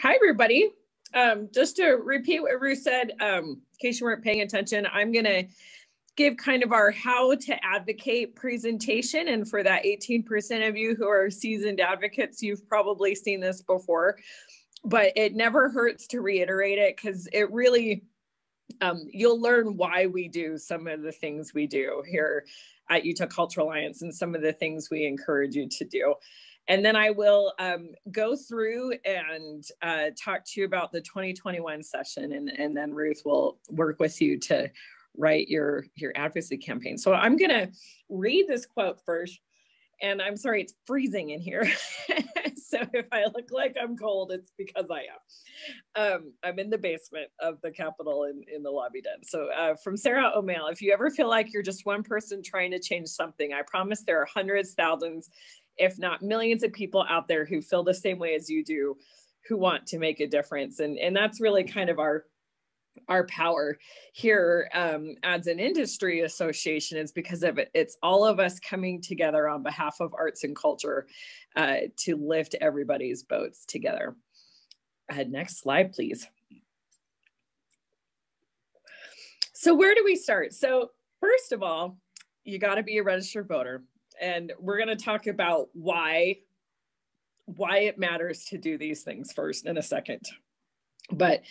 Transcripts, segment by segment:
Hi, everybody. Just to repeat what Ruth said, in case you weren't paying attention, I'm going to give kind of our how to advocate presentation. And for that 18% of you who are seasoned advocates, you've probably seen this before, but it never hurts to reiterate it because it really, you'll learn why we do some of the things we do here at Utah Cultural Alliance and some of the things we encourage you to do. And then I will go through and talk to you about the 2021 session, and then Ruth will work with you to write your advocacy campaign. So I'm gonna read this quote first, and I'm sorry, it's freezing in here. So if I look like I'm cold, it's because I am. I'm in the basement of the Capitol in the lobby den. So from Sarah O'Male, if you ever feel like you're just one person trying to change something, I promise there are hundreds, thousands, if not millions of people out there who feel the same way as you do, who want to make a difference. And that's really kind of our power here as an industry association, is because of it. It's all of us coming together on behalf of arts and culture to lift everybody's boats together. Next slide, please. So where do we start? So first of all, you got to be a registered voter. And we're going to talk about why it matters to do these things first in a second. But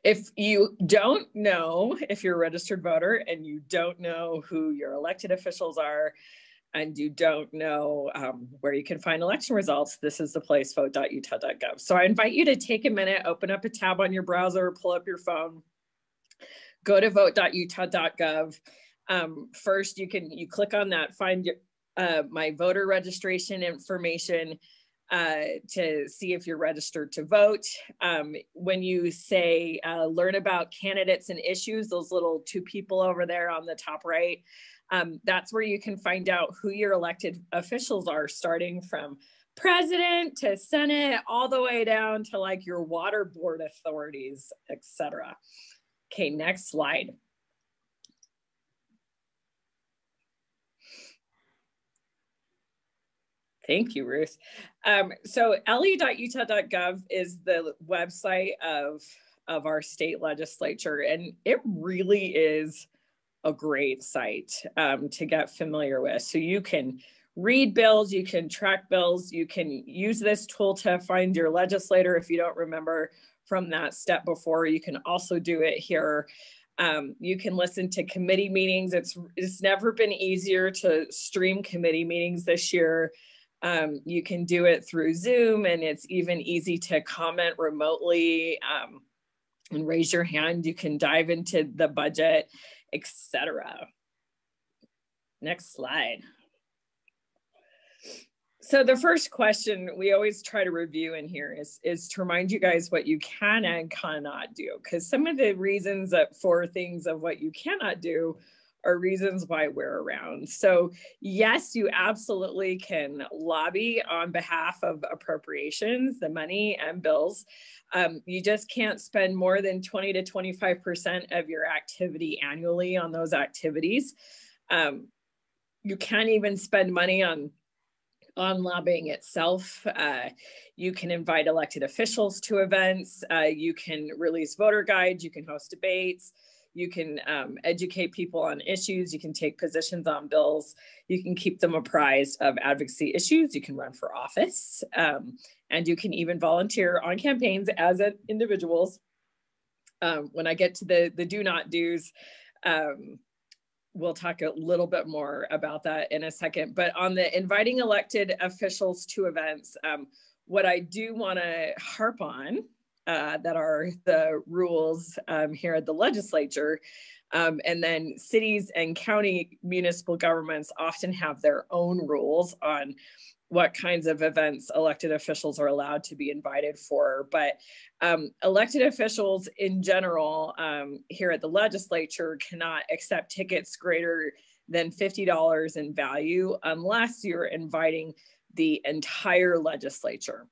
if you don't know if you're a registered voter and you don't know who your elected officials are, and you don't know where you can find election results, this is the place, vote.utah.gov. So I invite you to take a minute, open up a tab on your browser, pull up your phone, go to vote.utah.gov. First, you click on that, find your my voter registration information to see if you're registered to vote. When you say learn about candidates and issues, those little two people over there on the top right, that's where you can find out who your elected officials are, starting from president to Senate, all the way down to like your water board authorities, etc. Okay, next slide. Thank you, Ruth. So le.utah.gov is the website of our state legislature, and it really is a great site to get familiar with. So you can read bills, you can track bills, you can use this tool to find your legislator if you don't remember from that step before. You can also do it here. You can listen to committee meetings. It's never been easier to stream committee meetings this year. You can do it through Zoom, and it's even easy to comment remotely and raise your hand. You can dive into the budget, etc. Next slide. So the first question we always try to review in here is to remind you guys what you can and cannot do, because some of the reasons for things of what you cannot do are reasons why we're around. So yes, you absolutely can lobby on behalf of appropriations, the money and bills. You just can't spend more than 20 to 25% of your activity annually on those activities. You can't even spend money on lobbying itself. You can invite elected officials to events. You can release voter guides. You can host debates. You can educate people on issues. You can take positions on bills. You can keep them apprised of advocacy issues. You can run for office. And you can even volunteer on campaigns as individuals. When I get to the do not do's, we'll talk a little bit more about that in a second. But on the inviting elected officials to events, what I do want to harp on that are the rules here at the legislature. And then cities and county municipal governments often have their own rules on what kinds of events elected officials are allowed to be invited for. But elected officials in general here at the legislature cannot accept tickets greater than $50 in value unless you're inviting the entire legislature.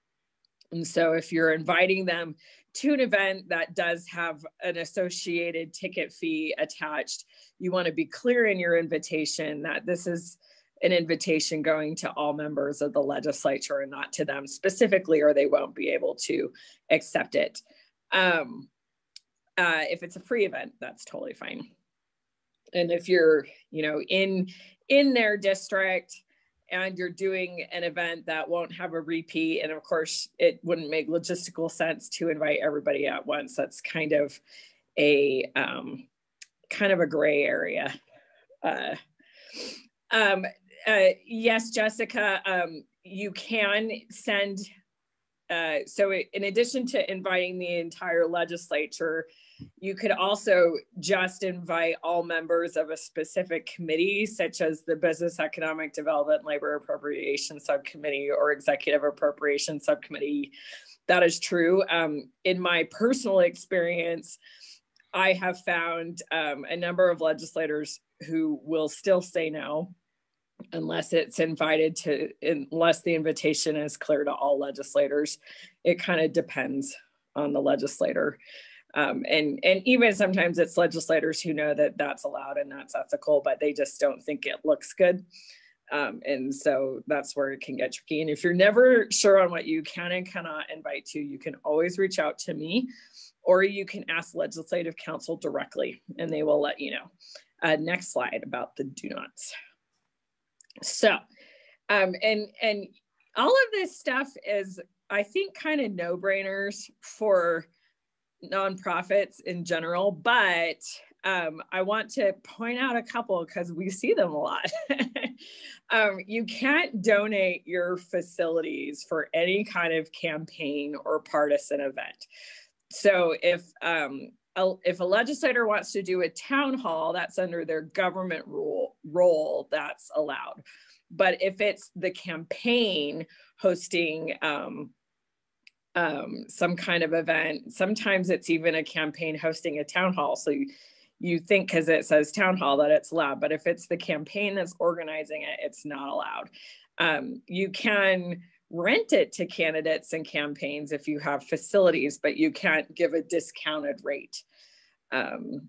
And so if you're inviting them to an event that does have an associated ticket fee attached, you want to be clear in your invitation that this is an invitation going to all members of the legislature and not to them specifically, or they won't be able to accept it. If it's a free event, that's totally fine. And if you're, in their district and you're doing an event that won't have a repeat, and of course it wouldn't make logistical sense to invite everybody at once, that's kind of a gray area. Yes, Jessica, you can send, so in addition to inviting the entire legislature, you could also just invite all members of a specific committee, such as the Business Economic Development, Labor Appropriation Subcommittee, or Executive Appropriation Subcommittee. That is true. In my personal experience, I have found a number of legislators who will still say no, unless it's invited to, unless the invitation is clear to all legislators. It kind of depends on the legislator. And even sometimes it's legislators who know that that's allowed and that's ethical, but they just don't think it looks good. And so that's where it can get tricky. And if you're never sure on what you can and cannot invite to, you can always reach out to me, or you can ask legislative counsel directly and they will let you know. Next slide about the do nots. So, and all of this stuff is, I think, kind of no-brainers for nonprofits in general, but I want to point out a couple because we see them a lot. You can't donate your facilities for any kind of campaign or partisan event. So if a legislator wants to do a town hall, that's under their government role, that's allowed. But if it's the campaign hosting some kind of event, sometimes it's even a campaign hosting a town hall. So you think because it says town hall that it's allowed, but if it's the campaign that's organizing it, it's not allowed. You can rent it to candidates and campaigns if you have facilities, but you can't give a discounted rate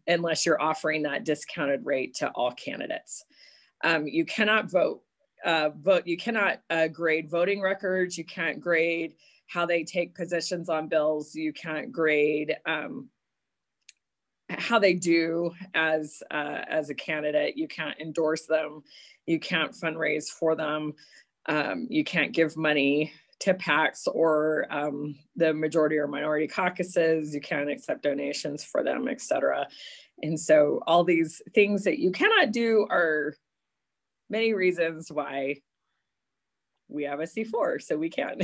unless you're offering that discounted rate to all candidates. You cannot you cannot grade voting records. You can't grade how they take positions on bills. You can't grade how they do as a candidate. You can't endorse them. You can't fundraise for them. You can't give money to PACs or the majority or minority caucuses. You can't accept donations for them, et cetera. And so all these things that you cannot do are many reasons why we have a C4, so we can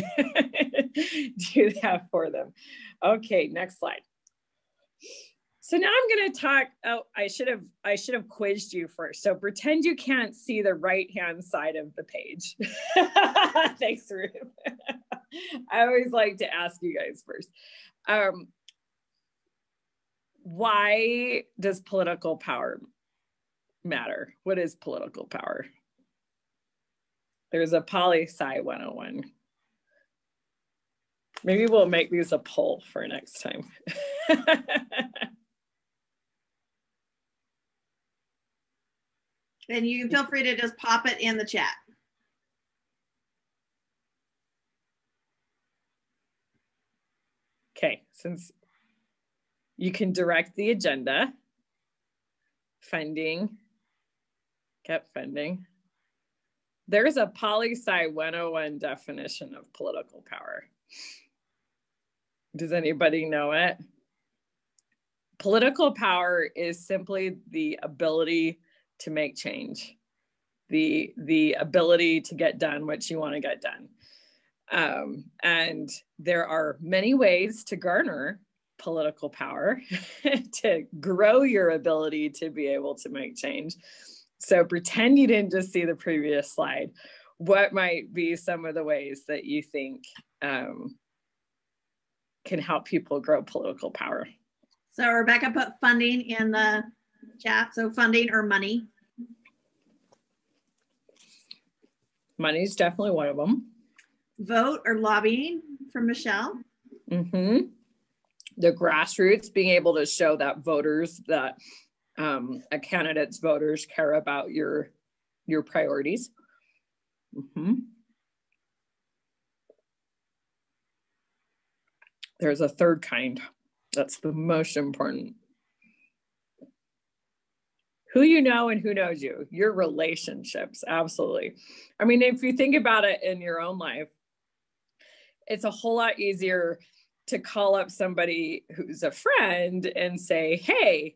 do that for them. Okay, next slide. So now I'm going to talk. Oh, I should have quizzed you first. So pretend you can't see the right-hand side of the page. Thanks, Ruth. I always like to ask you guys first. Why does political power matter? What is political power? There's a poli-sci 101. Maybe we'll make these a poll for next time. And you can feel free to just pop it in the chat. Okay, since you can direct the agenda, funding, kept funding. There's a poli-sci 101 definition of political power. Does anybody know it? Political power is simply the ability to make change, the ability to get done what you want to get done. And there are many ways to garner political power, to grow your ability to be able to make change. So pretend you didn't just see the previous slide. What might be some of the ways that you think can help people grow political power? So Rebecca put funding in the chat. So funding or money. Money is definitely one of them. Vote or lobbying from Michelle. Mm-hmm. The grassroots, being able to show that voters, that a candidate's voters care about your priorities. There's a third kind. That's the most important. Who you know and who knows you, your relationships. Absolutely. I mean, if you think about it in your own life, it's a whole lot easier to call up somebody who's a friend and say, hey,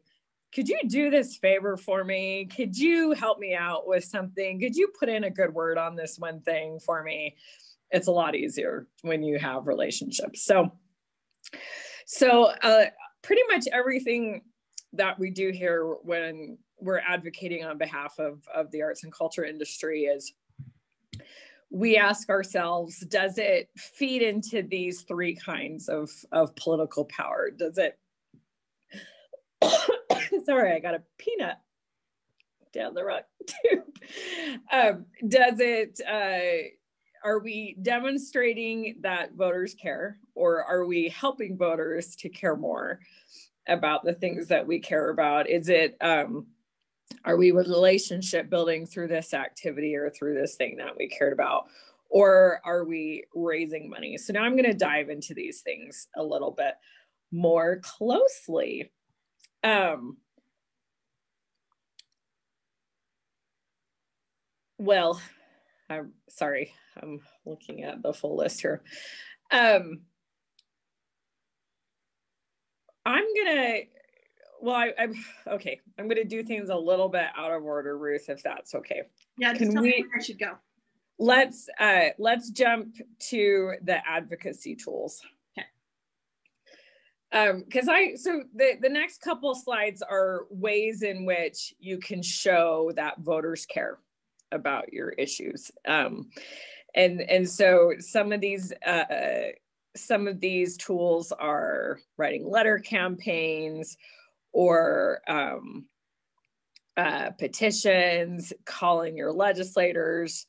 could you do this favor for me? Could you help me out with something? Could you put in a good word on this one thing for me? It's a lot easier when you have relationships. So pretty much everything that we do here when we're advocating on behalf of the arts and culture industry is we ask ourselves, does it feed into these three kinds of political power? Does it, sorry, I got a peanut down the road tube. Does it, are we demonstrating that voters care, or are we helping voters to care more about the things that we care about? Is it, are we relationship building through this activity or through this thing that we cared about? Or are we raising money? So now I'm going to dive into these things a little bit more closely. Well, I'm sorry, I'm looking at the full list here. I'm gonna do things a little bit out of order, Ruth, if that's okay. Yeah, just tell me where I should go. Let's jump to the advocacy tools. Okay. So the next couple slides are ways in which you can show that voters care about your issues. And so some of these tools are writing letter campaigns, or petitions, calling your legislators.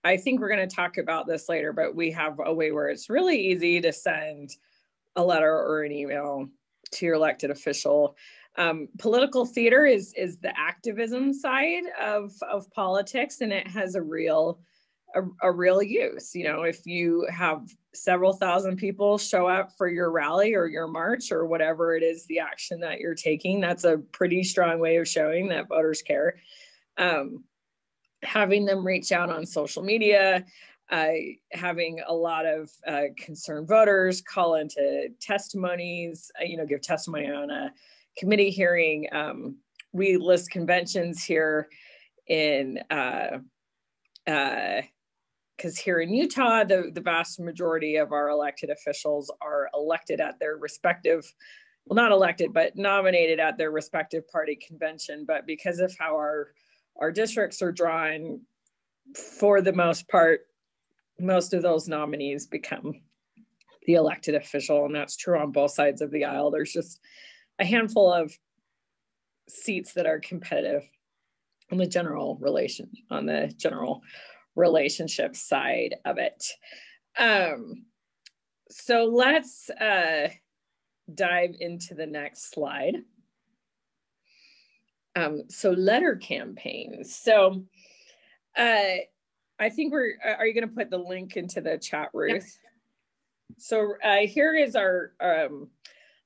I think we're going to talk about this later, but we have a way where it's really easy to send a letter or an email to your elected official. Political theater is the activism side of politics, and it has a real use. You know, if you have several thousand people show up for your rally or your march or whatever it is, the action that you're taking, that's a pretty strong way of showing that voters care. Having them reach out on social media, having a lot of concerned voters call into testimonies, give testimony on a committee hearing. We list conventions here in, because here in Utah, the vast majority of our elected officials are elected at their respective, well, not elected, but nominated at their respective party convention. But because of how our districts are drawn, for the most part, most of those nominees become the elected official, and that's true on both sides of the aisle. There's just a handful of seats that are competitive on the general relationship side of it. So let's dive into the next slide. So letter campaigns. So I think are you going to put the link into the chat, Ruth? Yep. So here is our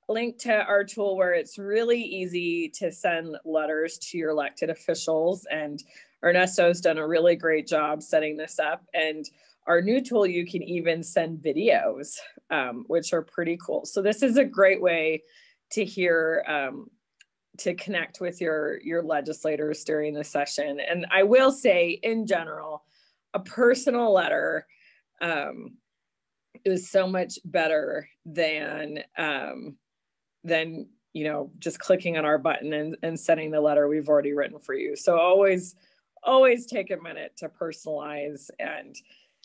link to our tool where it's really easy to send letters to your elected officials, and Ernesto's done a really great job setting this up. And our new tool, you can even send videos, which are pretty cool. So this is a great way to hear, to connect with your legislators during the session. And I will say, in general, a personal letter is so much better than just clicking on our button and sending the letter we've already written for you. So always take a minute to personalize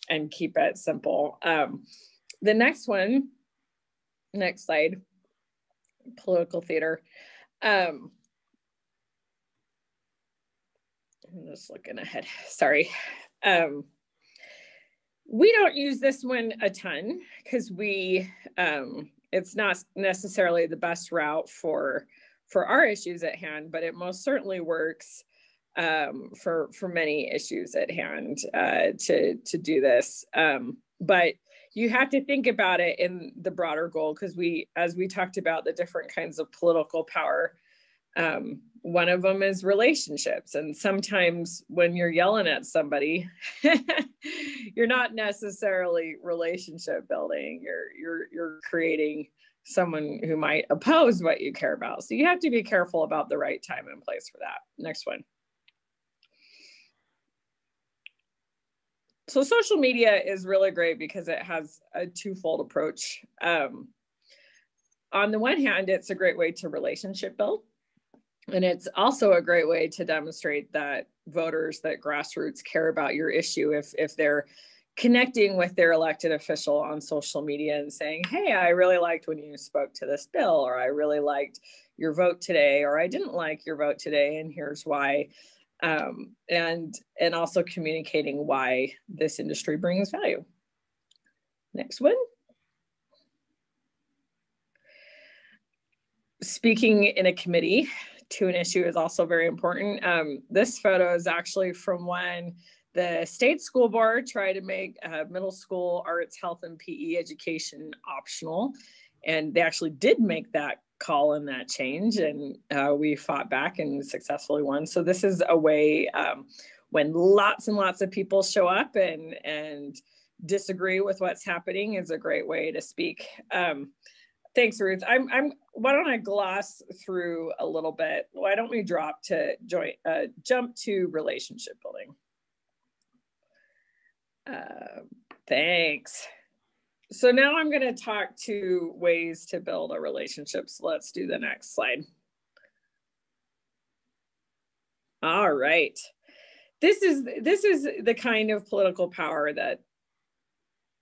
and keep it simple. The next slide, political theater. I'm just looking ahead, sorry. We don't use this one a ton because it's not necessarily the best route for our issues at hand, but it most certainly works for many issues at hand to do this. But you have to think about it in the broader goal, because as we talked about the different kinds of political power, one of them is relationships. And sometimes when you're yelling at somebody, you're not necessarily relationship building. You're creating someone who might oppose what you care about. So you have to be careful about the right time and place for that. Next one. So social media is really great because it has a twofold approach. On the one hand, it's a great way to relationship build. And it's also a great way to demonstrate that voters, that grassroots care about your issue if they're connecting with their elected official on social media and saying, hey, I really liked when you spoke to this bill, or I really liked your vote today, or I didn't like your vote today, and here's why. And also communicating why this industry brings value. Next one. Speaking in a committee to an issue is also very important. This photo is actually from when the state school board tried to make middle school arts, health, and PE education optional. And they actually did make that call and that change. And we fought back and successfully won. So this is a way when lots and lots of people show up and disagree with what's happening, is a great way to speak. Thanks, Ruth. Why don't I gloss through a little bit? Why don't we jump to relationship building? Thanks. So now I'm going to talk to ways to build a relationship. So let's do the next slide. All right. This is the kind of political power that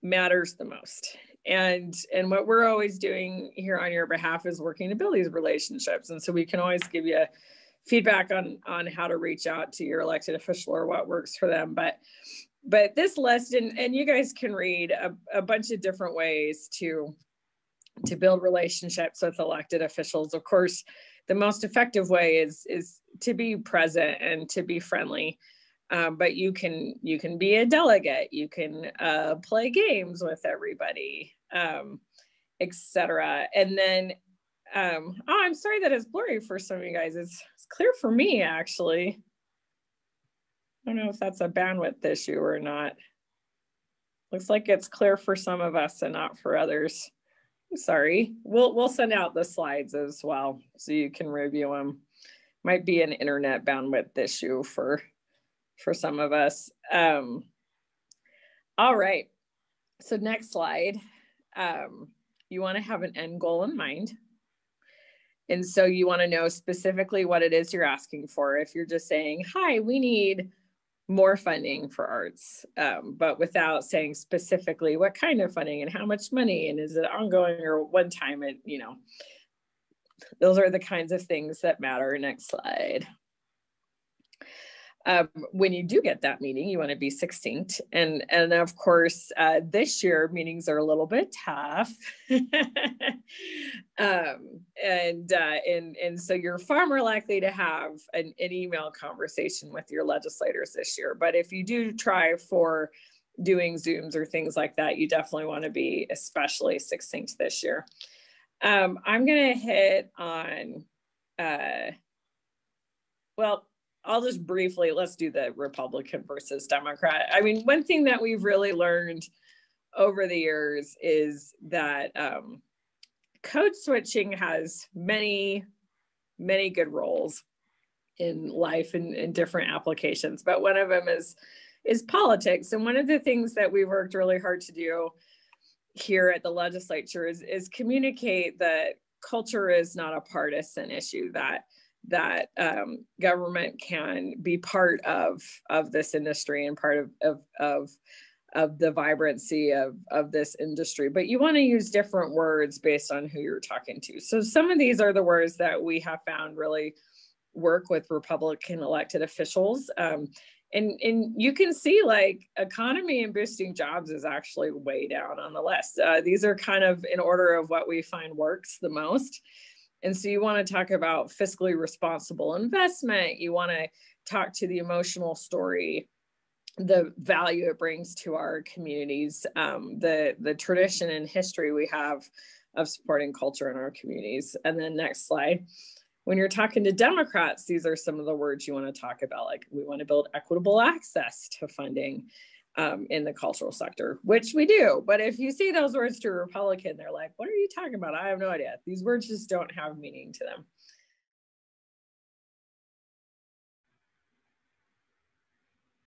matters the most. And what we're always doing here on your behalf is working to build these relationships. And so we can always give you feedback on how to reach out to your elected official or what works for them. But this list, and you guys can read a bunch of different ways to build relationships with elected officials. Of course, the most effective way is to be present and to be friendly. But you can be a delegate, you can play games with everybody, etc. And then, I'm sorry that it's blurry for some of you guys. It's clear for me, actually. I don't know if that's a bandwidth issue or not. Looks like it's clear for some of us and not for others. I'm sorry. We'll send out the slides as well so you can review them. Might be an internet bandwidth issue for some of us. All right. So next slide. You want to have an end goal in mind. And so you want to know specifically what it is you're asking for. If you're just saying, hi, we need more funding for arts, but without saying specifically what kind of funding and how much money, and is it ongoing or one time, those are the kinds of things that matter. Next slide. When you do get that meeting, you want to be succinct. And of course, this year meetings are a little bit tough. And so you're far more likely to have an email conversation with your legislators this year. But if you do try for doing Zooms or things like that, you definitely want to be especially succinct this year. I'm going to hit on, I'll just briefly, let's do the Republican versus Democrat. I mean, one thing that we've really learned over the years is that code switching has many, many good roles in life and in different applications, but one of them is politics. And one of the things that we've worked really hard to do here at the legislature is communicate that culture is not a partisan issue, that government can be part of this industry and part of the vibrancy of this industry. But you want to use different words based on who you're talking to. So some of these are the words that we have found really work with Republican elected officials. And you can see, like, economy and boosting jobs is actually way down on the list. These are kind of in order of what we find works the most. And so you want to talk about fiscally responsible investment. You want to talk to the emotional story, the value it brings to our communities, the tradition and history we have of supporting culture in our communities. And then next slide. When you're talking to Democrats, these are some of the words you want to talk about. Like, we want to build equitable access to funding in the cultural sector, which we do. But if you see those words to a Republican, they're like, what are you talking about? I have no idea. These words just don't have meaning to them.